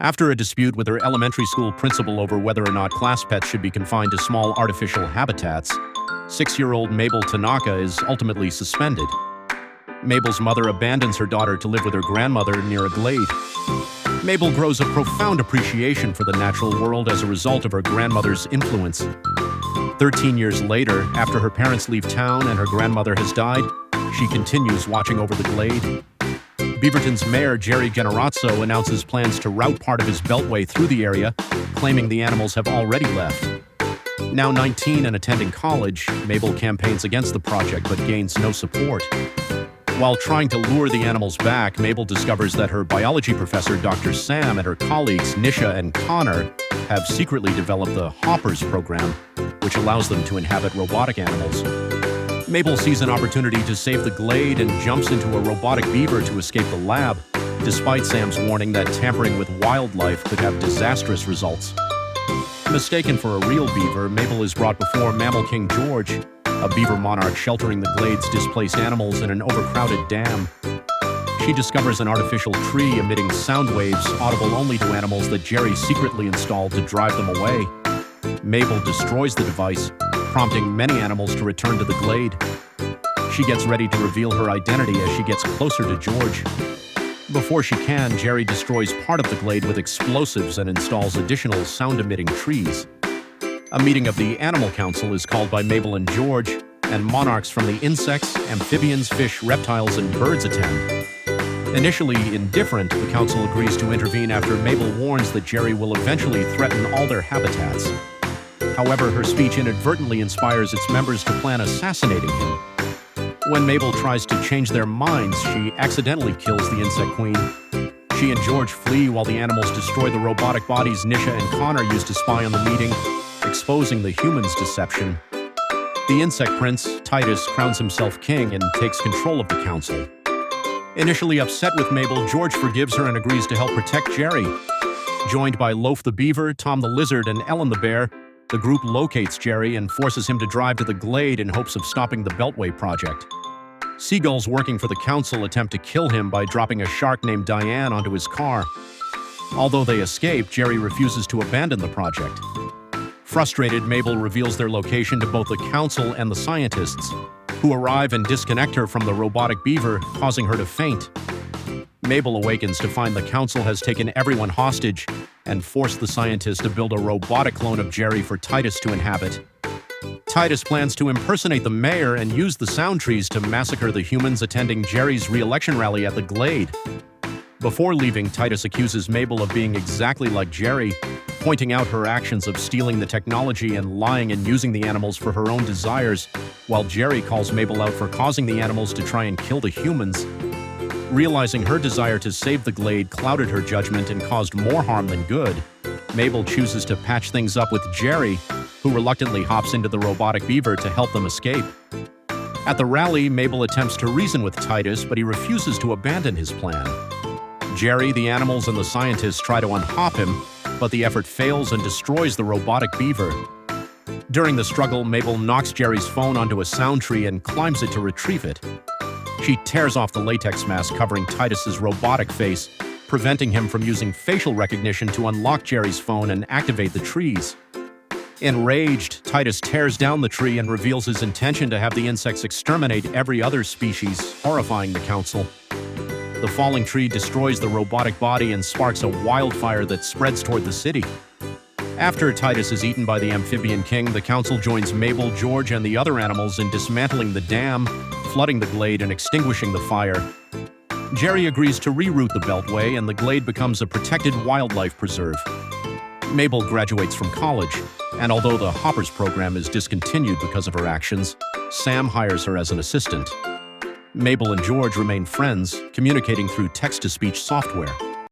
After a dispute with her elementary school principal over whether or not class pets should be confined to small artificial habitats, 6-year-old Mabel Tanaka is ultimately suspended. Mabel's mother abandons her daughter to live with her grandmother near a glade. Mabel grows a profound appreciation for the natural world as a result of her grandmother's influence. 13 years later, after her parents leave town and her grandmother has died, she continues watching over the glade. Beaverton's mayor, Jerry Generazzo, announces plans to route part of his beltway through the area, claiming the animals have already left. Now 19 and attending college, Mabel campaigns against the project but gains no support. While trying to lure the animals back, Mabel discovers that her biology professor, Dr. Sam, and her colleagues, Nisha and Connor, have secretly developed the Hoppers program, which allows them to inhabit robotic animals. Mabel sees an opportunity to save the glade and jumps into a robotic beaver to escape the lab, despite Sam's warning that tampering with wildlife could have disastrous results. Mistaken for a real beaver, Mabel is brought before Mammal King George, a beaver monarch sheltering the glade's displaced animals in an overcrowded dam. She discovers an artificial tree emitting sound waves audible only to animals that Jerry secretly installed to drive them away. Mabel destroys the device, prompting many animals to return to the glade. She gets ready to reveal her identity as she gets closer to George. Before she can, Jerry destroys part of the glade with explosives and installs additional sound-emitting trees. A meeting of the Animal Council is called by Mabel and George, and monarchs from the insects, amphibians, fish, reptiles, and birds attend. Initially indifferent, the council agrees to intervene after Mabel warns that Jerry will eventually threaten all their habitats. However, her speech inadvertently inspires its members to plan assassinating him. When Mabel tries to change their minds, she accidentally kills the insect queen. She and George flee while the animals destroy the robotic bodies Nisha and Connor used to spy on the meeting, exposing the humans' deception. The insect prince, Titus, crowns himself king and takes control of the council. Initially upset with Mabel, George forgives her and agrees to help protect Jerry. Joined by Loaf the beaver, Tom the lizard, and Ellen the bear, the group locates Jerry and forces him to drive to the glade in hopes of stopping the Beltway project. Seagulls working for the council attempt to kill him by dropping a shark named Diane onto his car. Although they escape, Jerry refuses to abandon the project. Frustrated, Mabel reveals their location to both the council and the scientists, who arrive and disconnect her from the robotic beaver, causing her to faint. Mabel awakens to find the council has taken everyone hostage and forced the scientists to build a robotic clone of Jerry for Titus to inhabit. Titus plans to impersonate the mayor and use the sound trees to massacre the humans attending Jerry's re-election rally at the glade. Before leaving, Titus accuses Mabel of being exactly like Jerry, pointing out her actions of stealing the technology and lying and using the animals for her own desires, while Jerry calls Mabel out for causing the animals to try and kill the humans. Realizing her desire to save the glade clouded her judgment and caused more harm than good, Mabel chooses to patch things up with Jerry, who reluctantly hops into the robotic beaver to help them escape. At the rally, Mabel attempts to reason with Titus, but he refuses to abandon his plan. Jerry, the animals, and the scientists try to unhop him, but the effort fails and destroys the robotic beaver. During the struggle, Mabel knocks Jerry's phone onto a sound tree and climbs it to retrieve it. She tears off the latex mask covering Titus's robotic face, preventing him from using facial recognition to unlock Jerry's phone and activate the trees. Enraged, Titus tears down the tree and reveals his intention to have the insects exterminate every other species, horrifying the council. The falling tree destroys the robotic body and sparks a wildfire that spreads toward the city. After Titus is eaten by the amphibian king, the council joins Mabel, George, and the other animals in dismantling the dam, flooding the glade, and extinguishing the fire. Jerry agrees to reroute the Beltway, and the glade becomes a protected wildlife preserve. Mabel graduates from college, and although the Hoppers program is discontinued because of her actions, Sam hires her as an assistant. Mabel and George remain friends, communicating through text-to-speech software.